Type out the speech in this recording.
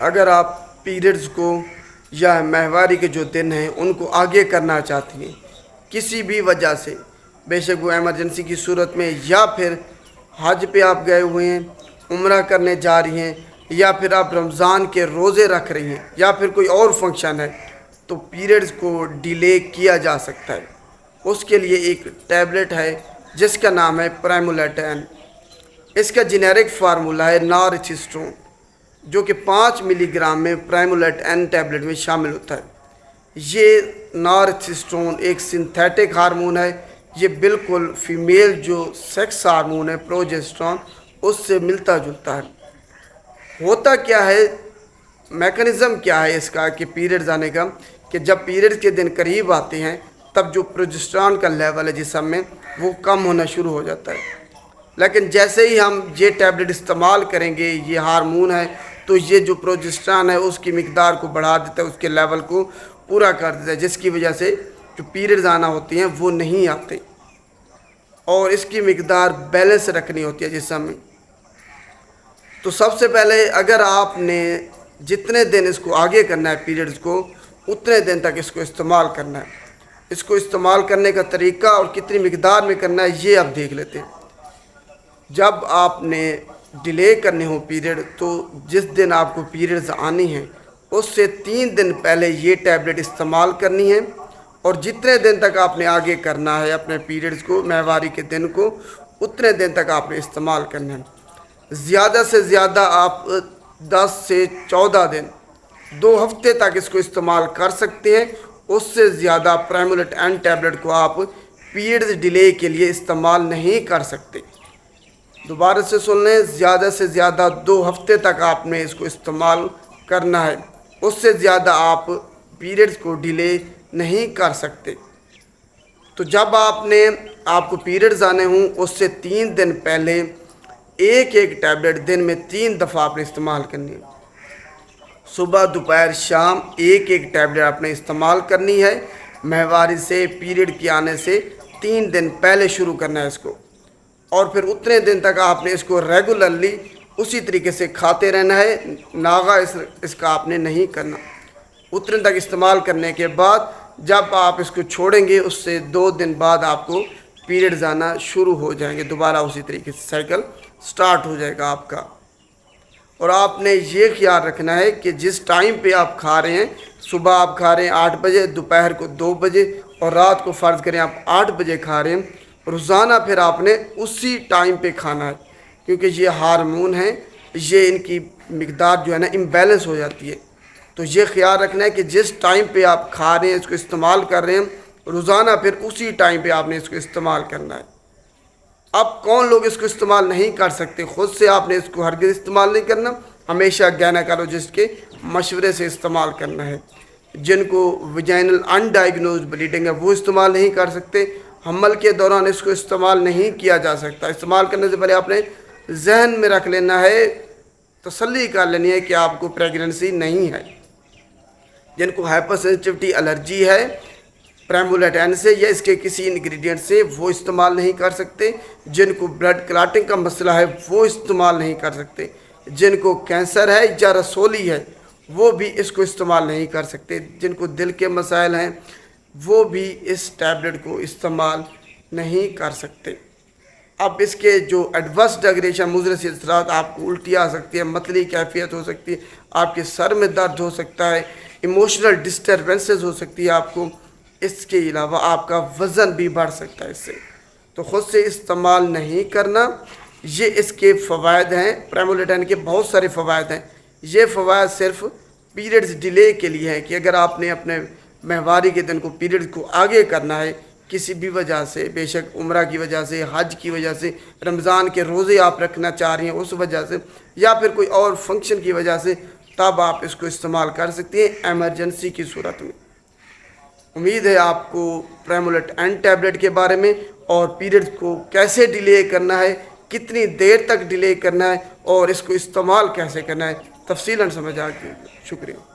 اگر آپ پیریڈز کو یا ماہواری کے جو دن ہیں ان کو آگے کرنا چاہتی ہیں کسی بھی وجہ سے، بے شک وہ ایمرجنسی کی صورت میں، یا پھر حج پہ آپ گئے ہوئے ہیں، عمرہ کرنے جا رہی ہیں، یا پھر آپ رمضان کے روزے رکھ رہی ہیں، یا پھر کوئی اور فنکشن ہے، تو پیریڈز کو ڈیلے کیا جا سکتا ہے۔ اس کے لیے ایک ٹیبلٹ ہے جس کا نام ہے پرائمولیٹین۔ اس کا جنیرک فارمولا ہے نارتھسٹون، جو کہ 5 ملی گرام میں پرائمولیٹین ٹیبلٹ میں شامل ہوتا ہے۔ یہ نارتھسٹون ایک سنتھیٹک ہارمون ہے، یہ بالکل فیمیل جو سیکس ہارمون ہے پروجسٹرون اس سے ملتا جلتا ہے۔ ہوتا کیا ہے، میکانزم کیا ہے اس کا کہ پیریڈز آنے کا، کہ جب پیریڈز کے دن قریب آتے ہیں تب جو پروجسٹرون کا لیول ہے جسم میں وہ کم ہونا شروع ہو جاتا ہے۔ لیکن جیسے ہی ہم یہ ٹیبلٹ استعمال کریں گے، یہ ہارمون ہے، تو یہ جو پروجسٹرون ہے اس کی مقدار کو بڑھا دیتا ہے، اس کے لیول کو پورا کر دیتا ہے، جس کی وجہ سے جو پیریڈز آنا ہوتی ہیں وہ نہیں آتے، اور اس کی مقدار بیلنس رکھنی ہوتی ہے جسم میں۔ تو سب سے پہلے اگر آپ نے جتنے دن اس کو آگے کرنا ہے پیریڈز کو، اتنے دن تک اس کو استعمال کرنا ہے۔ اس کو استعمال کرنے کا طریقہ اور کتنی مقدار میں کرنا ہے یہ آپ دیکھ لیتے ہیں۔ جب آپ نے ڈیلے کرنے ہو پیریڈ، تو جس دن آپ کو پیریڈز آنی ہیں اس سے 3 دن پہلے یہ ٹیبلٹ استعمال کرنی ہے، اور جتنے دن تک آپ نے آگے کرنا ہے اپنے پیریڈز کو، ماہواری کے دن کو، اتنے دن تک آپ نے استعمال کرنا ہے۔ زیادہ سے زیادہ آپ 10 سے 14 دن، 2 ہفتے تک اس کو استعمال کر سکتے ہیں۔ اس سے زیادہ پرائمولیٹین ٹیبلٹ کو آپ پیریڈز ڈیلے کے لیے استعمال نہیں کر سکتے۔ دوبارہ سے سن لیں، زیادہ سے زیادہ 2 ہفتے تک آپ نے اس کو استعمال کرنا ہے، اس سے زیادہ آپ پیریڈز کو ڈیلے نہیں کر سکتے۔ تو جب آپ کو پیریڈز آنے ہوں اس سے 3 دن پہلے ایک ٹیبلٹ دن میں 3 دفعہ آپ نے استعمال کرنی ہے۔ صبح، دوپہر، شام ایک ٹیبلٹ آپ نے استعمال کرنی ہے۔ ماہواری سے، پیریڈ کے آنے سے 3 دن پہلے شروع کرنا ہے اس کو، اور پھر اتنے دن تک آپ نے اس کو ریگولرلی اسی طریقے سے کھاتے رہنا ہے، ناغا اس کا آپ نے نہیں کرنا۔ اتنے تک استعمال کرنے کے بعد جب آپ اس کو چھوڑیں گے اس سے 2 دن بعد آپ کو پیریڈز آنا شروع ہو جائیں گے، دوبارہ اسی طریقے سے سائیکل سٹارٹ ہو جائے گا آپ کا۔ اور آپ نے یہ خیال رکھنا ہے کہ جس ٹائم پہ آپ کھا رہے ہیں، صبح آپ کھا رہے ہیں 8 بجے، دوپہر کو 2 بجے، اور رات کو فرض کریں آپ 8 بجے کھا رہے ہیں، روزانہ پھر آپ نے اسی ٹائم پہ کھانا ہے، کیونکہ یہ ہارمون ہیں، یہ ان کی مقدار جو ہے نا امبیلنس ہو جاتی ہے۔ تو یہ خیال رکھنا ہے کہ جس ٹائم پہ آپ کھا رہے ہیں، اس کو استعمال کر رہے ہیں، روزانہ پھر اسی ٹائم پہ آپ نے اس کو استعمال کرنا ہے۔ اب کون لوگ اس کو استعمال نہیں کر سکتے؟ خود سے آپ نے اس کو ہرگز استعمال نہیں کرنا، ہمیشہ گائنیکالوجسٹ کے مشورے سے استعمال کرنا ہے۔ جن کو ویجائنل ان ڈائیگنوزڈ بلیڈنگ ہے وہ استعمال نہیں کر سکتے۔ حمل کے دوران اس کو استعمال نہیں کیا جا سکتا۔ استعمال کرنے سے پہلے آپ نے ذہن میں رکھ لینا ہے، تسلی کر لینی ہے کہ آپ کو پریگننسی نہیں ہے۔ جن کو ہائپر سینسٹیوٹی الرجی ہے پرائمولیٹین سے یا اس کے کسی انگریڈینٹ سے، وہ استعمال نہیں کر سکتے۔ جن کو بلڈ کلاٹنگ کا مسئلہ ہے وہ استعمال نہیں کر سکتے۔ جن کو کینسر ہے یا رسولی ہے وہ بھی اس کو استعمال نہیں کر سکتے۔ جن کو دل کے مسائل ہیں وہ بھی اس ٹیبلٹ کو استعمال نہیں کر سکتے۔ اب اس کے جو ایڈورس ڈائریشن، مضر سے اثرات، آپ کو الٹی آ سکتی ہے، متلی کیفیت ہو سکتی ہے، آپ کے سر میں درد ہو سکتا ہے، ایموشنل ڈسٹربنسز ہو سکتی ہے آپ کو، اس کے علاوہ آپ کا وزن بھی بڑھ سکتا ہے اس سے۔ تو خود سے استعمال نہیں کرنا۔ یہ اس کے فوائد ہیں، پرائمولیٹین کے بہت سارے فوائد ہیں۔ یہ فوائد صرف پیریڈز ڈیلے کے لیے ہیں کہ اگر آپ نے اپنے ماہواری کے دن کو، پیریڈز کو آگے کرنا ہے کسی بھی وجہ سے، بے شک عمرہ کی وجہ سے، حج کی وجہ سے، رمضان کے روزے آپ رکھنا چاہ رہی ہیں اس وجہ سے، یا پھر کوئی اور فنکشن کی وجہ سے، تب آپ اس کو استعمال کر سکتے ہیں ایمرجنسی کی صورت میں۔ امید ہے آپ کو پرائمولیٹین ٹیبلٹ کے بارے میں اور پیریڈز کو کیسے ڈیلے کرنا ہے، کتنی دیر تک ڈیلے کرنا ہے، اور اس کو استعمال کیسے کرنا ہے تفصیلاً سمجھ آ گئی۔ شکریہ۔